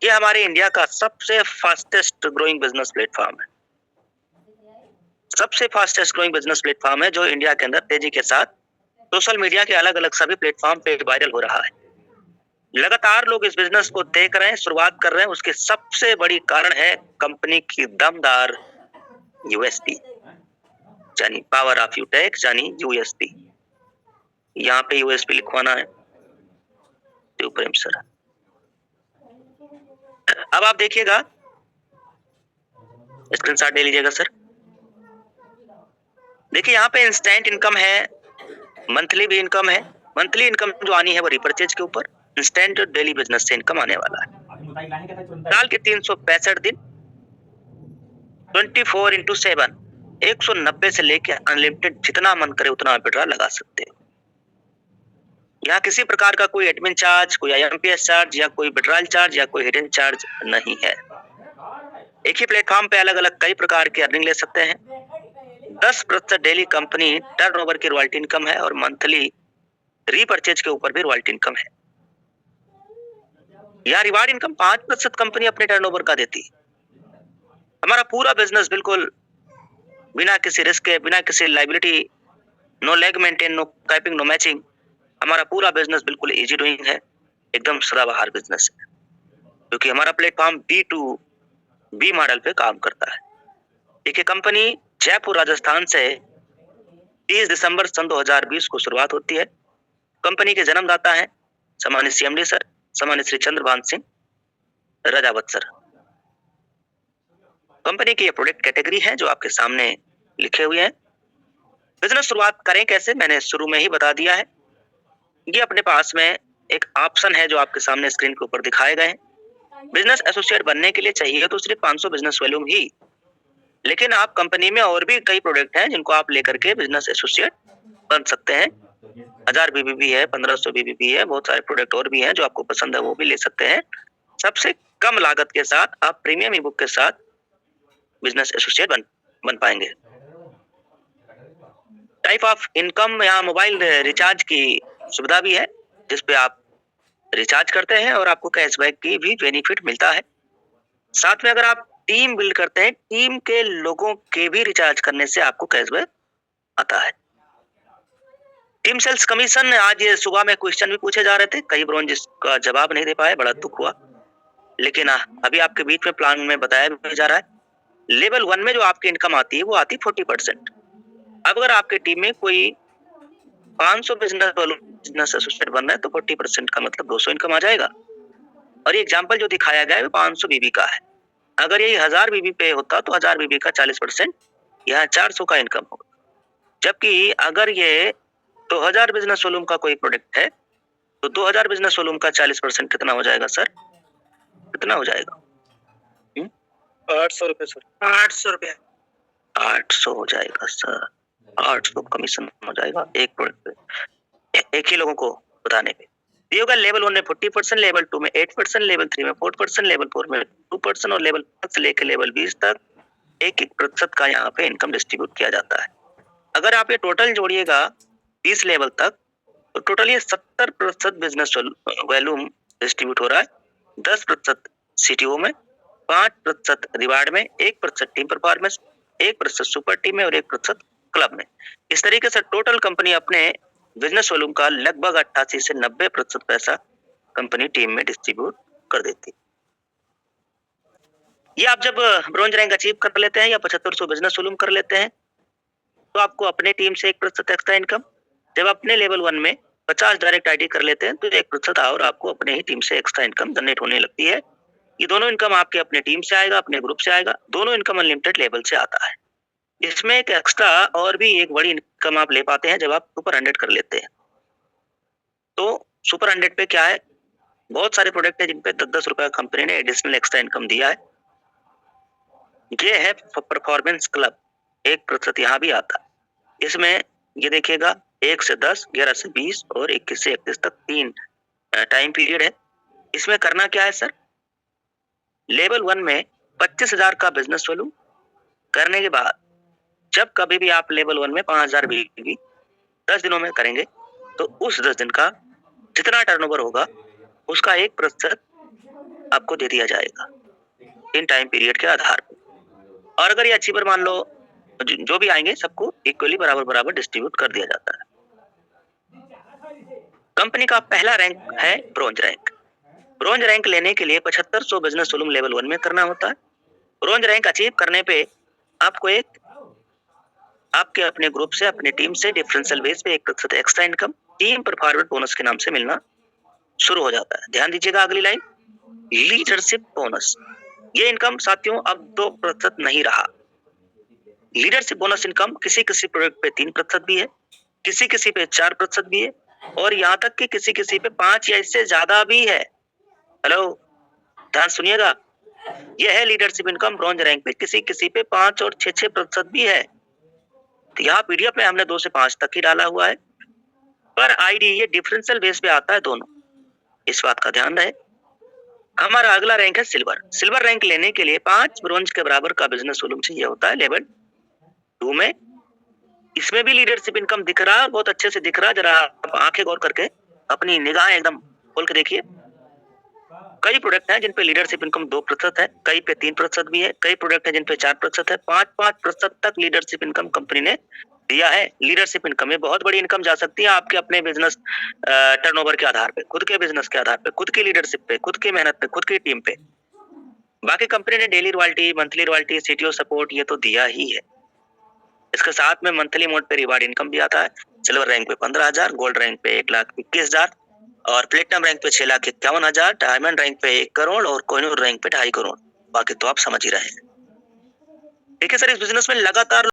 ये हमारे इंडिया का सबसे फास्टेस्ट ग्रोइंग बिजनेस प्लेटफॉर्म है। सबसे फास्टेस्ट ग्रोइंग बिजनेस प्लेटफॉर्म है जो इंडिया के अंदर तेजी के साथ सोशल मीडिया के अलग अलग सभी प्लेटफॉर्म पे वायरल हो रहा है। लगातार लोग इस बिजनेस को देख रहे हैं, शुरुआत कर रहे हैं। उसके सबसे बड़ी कारण है कंपनी की दमदार यूएसपी, यानी पावर ऑफ यूटेक, यानी यूएसपी। यहाँ पे यूएसपी लिखवाना है प्रेम सर। अब आप देखिएगा, स्क्रीनशॉट ले लीजिएगा सर। देखिए यहाँ पे इंस्टेंट इनकम है, मंथली भी इनकम है। मंथली इनकम जो आनी है वो रिपर्चेज के ऊपर, इंस्टेंट डेली बिजनेस से इनकम आने वाला है। साल के 365 दिन 24/7 190 से लेके अनलिमिटेड जितना मन करे उतना विड्रॉ लगा सकते हो। यहाँ किसी प्रकार का कोई एडमिन चार्ज, कोई आईएमपीएस चार्ज या कोई विड्रॉल चार्ज या कोई हिडन चार्ज नहीं है। एक ही प्लेटफॉर्म पे अलग अलग कई प्रकार की अर्निंग ले सकते हैं। 10% डेली कंपनी टर्नओवर की रॉयल्टी इनकम है और मंथली रीपरचेज के ऊपर भी रॉयल्टी इनकम है। यहाँ रिवार्ड इनकम 5% कंपनी अपने टर्नओवर का देती है। हमारा पूरा बिजनेस बिल्कुल बिना किसी रिस्क के, बिना किसी liability, no leg maintain, no capping, no matching, हमारा पूरा बिजनेस बिल्कुल इजी डूइंग है, एकदम सदाबहार बिजनेस है, क्योंकि हमारा प्लेटफॉर्म B2B मॉडल पे काम करता है। देखिए, कंपनी जयपुर राजस्थान से 30 दिसंबर सन 2020 को शुरुआत होती है। कंपनी के जन्मदाता हैं सम्मानित CMD सर, सम्मानित श्री चंद्रभान सिंह राजावत सर। कंपनी की ये प्रोडक्ट कैटेगरी है जो आपके सामने लिखे हुए हैं। बिजनेस शुरुआत करें कैसे, मैंने शुरू में ही बता दिया है। ये अपने पास में एक ऑप्शन है जो आपके सामने स्क्रीन के ऊपर दिखाए गए हैं। बिजनेस एसोसिएट बनने के लिए चाहिए तो सिर्फ 500 बिजनेस वॉल्यूम ही, लेकिन आप कंपनी में और भी कई प्रोडक्ट हैं जिनको आप लेकर के बिजनेस एसोसिएट बन सकते हैं। 1000 BBB है, 1500 BBB है, बहुत सारे प्रोडक्ट और भी हैं जो आपको पसंद है वो भी ले सकते हैं। सबसे कम लागत के साथ आप प्रीमियम ई बुक के साथ बिजनेस एसोसिएट बन पाएंगे। टाइप ऑफ इनकम, यहाँ मोबाइल रिचार्ज की सुविधा भी है जिसपे आप रिचार्ज करते हैं और आपको कैशबैक की भी बेनिफिट मिलता है। साथ में अगर आप टीम बिल्ड करते हैं, टीम के लोगों के भी रिचार्ज करने से आपको कैशबैक आता है। टीम सेल्स कमीशन, आज ये सुबह में क्वेश्चन भी पूछे जा रहे थे, कई ब्रोन जिसका जवाब नहीं दे पाए, बड़ा दुख हुआ, लेकिन अभी आपके बीच में प्लान में बताया भी जा रहा है। लेवल 1 में जो आपकी इनकम आती है वो आती 40%। अब अगर आपके टीम में कोई 500 बिजनेस एसोसिएट बन रहा है तो 40% का मतलब 200 इनकम आ जाएगा। और ये एग्जाम्पल जो दिखाया गया है वो 500 BB का है। अगर ये 1000 BB पे होता तो 1000 BB का 40%, यहाँ 400 का इनकम होगा। जबकि अगर ये 2000 बिजनेस वॉल्यूम का कोई प्रोडक्ट है तो 2000 बिजनेस वॉल्यूम का 40% कितना हो जाएगा सर? कितना हो जाएगा? 800 रुपए सर। 800 रुपए। 800 हो जाएगा सर, 800 कमीशन हो जाएगा एक प्रोडक्ट पे, एक ही लोगों को बताने पे। ये होगा लेवल 1 में 40%, लेवल 2 में 8%, लेवल 3 में 4%, लेवल 4 में 2% और लेवल 5 से लेकर लेवल 20 तक 1% का यहाँ पे इनकम डिस्ट्रीब्यूट किया जाता है। अगर आप ये टोटल जोड़िएगा 30 लेवल तक तो टोटल ये 70% बिजनेस वॉल्यूम डिस्ट्रीब्यूट हो रहा है। 10% CTO में, 5% रिवार्ड में, 1% टीम परफॉर्मेंस, 1% सुपर टीम में और 1% क्लब में। इस तरीके से टोटल कंपनी अपने बिजनेस वॉल्यूम का लगभग 88 से 90% पैसा कंपनी टीम में डिस्ट्रीब्यूट कर देती है। ये आप जब ब्रॉन्ज रैंक अचीव कर लेते हैं या 7500 बिजनेस वॉल्यूम कर लेते हैं तो आपको अपने टीम से 1% एक्स्ट्रा इनकम, जब अपने लेवल 1 में 50 डायरेक्ट आईडी कर लेते हैं तो 1% और आपको अपने ही टीम से एक्स्ट्रा इनकम जनरेट होने लगती है। ये दोनों इनकम आपके अपने टीम से आएगा, अपने ग्रुप से आएगा, दोनों इनकम अनलिमिटेड लेवल से आता है। इसमें एक एक्स्ट्रा और भी एक बड़ी इनकम आप ले पाते हैं जब आप सुपर 100 कर लेते हैं। तो सुपर 100 पे क्या है, बहुत सारे प्रोडक्ट है जिन पे 10-10 रुपए कंपनी ने एडिशनल एक्स्ट्रा इनकम दिया है। ये है परफॉर्मेंस क्लब, 1% यहाँ भी आता है। इसमें ये देखिएगा 1 से 10, 11 से 20 और 21 से 31 तक 3 टाइम पीरियड है। इसमें करना क्या है सर, लेवल 1 में 25,000 का बिजनेस वॉल्यूम करने के बाद जब कभी भी आप लेवल 1 में 5000 BBB 10 दिनों में करेंगे तो उस 10 दिन का जितना टर्नओवर होगा उसका 1% आपको दे दिया जाएगा इन टाइम पीरियड के आधार पे। और अगर ये अचीवर मान लो जो भी आएंगे सबको इक्वली बराबर बराबर डिस्ट्रीब्यूट कर दिया जाता है। कंपनी का पहला रैंक है ब्रोंज रैंक। ब्रोंज रैंक लेने के लिए 7500 बिजनेस वॉल्यूम लेवल 1 में करना होता है। ब्रोंज रैंक अचीव करने पे आपको एक आपके अपने ग्रुप से अपनी टीम से डिफरेंशियल बेस पे 1% extra income team performance bonus के नाम से मिलना शुरू हो जाता है। ध्यान दीजिएगा अगली लाइन, लीडरशिप बोनस। ये इनकम साथियों अब 2% नहीं रहा। लीडरशिप बोनस इनकम किसी किसी प्रोडक्ट पे 3% भी है, किसी किसी पे 4% भी है और यहाँ तक कि किसी किसी पे 5 या इससे ज्यादा भी है। हेलो, ध्यान सुनिएगा, यह है लीडरशिप इनकम ब्रॉन्ज रैंक पे किसी किसी पे 5 और 6% भी है। तो यहाँ पीडीएफ में हमने 2 से 5 तक ही डाला हुआ है, पर आईडी ये डिफरेंशियल बेस पे आता है दोनों, इस बात का ध्यान रहे। हमारा अगला रैंक है सिल्वर। सिल्वर रैंक लेने के लिए 5 ब्रोंज के बराबर का बिजनेस वॉल्यूम चाहिए होता है लेवल 2 में। इसमें भी लीडरशिप इनकम दिख रहा है, बहुत अच्छे से दिख रहा है। जरा आप आंखें गौर करके अपनी निगाहें एकदम खोल के देखिए। कई प्रोडक्ट हैं जिन पे लीडरशिप इनकम 2% है, कई पे 3% भी है, कई प्रोडक्ट है जिन पे 4% है, 5% तक लीडरशिप इनकम कंपनी ने दिया है। लीडरशिप इनकम में बहुत बड़ी इनकम जा सकती है आपके अपने बिजनेस टर्नओवर के आधार पे, खुद के बिजनेस के आधार पे, खुद की लीडरशिप पे, खुद की मेहनत पे, खुद की टीम पे। बाकी कंपनी ने daily royalty, monthly royalty, CTO support ये तो दिया ही है। इसके साथ में मंथली मोड पे रिवार्ड इनकम भी आता है। सिल्वर रैंक पे 15,000, गोल्ड रैंक पे 1,21,000 और प्लेटिनम रैंक पे 6,51,000, डायमंड रैंक पे 1 करोड़ और कोहिनूर रैंक पे 2.5 करोड़। बाकी तो आप समझ ही रहे हैं। देखिए सर, इस बिजनेस में लगातार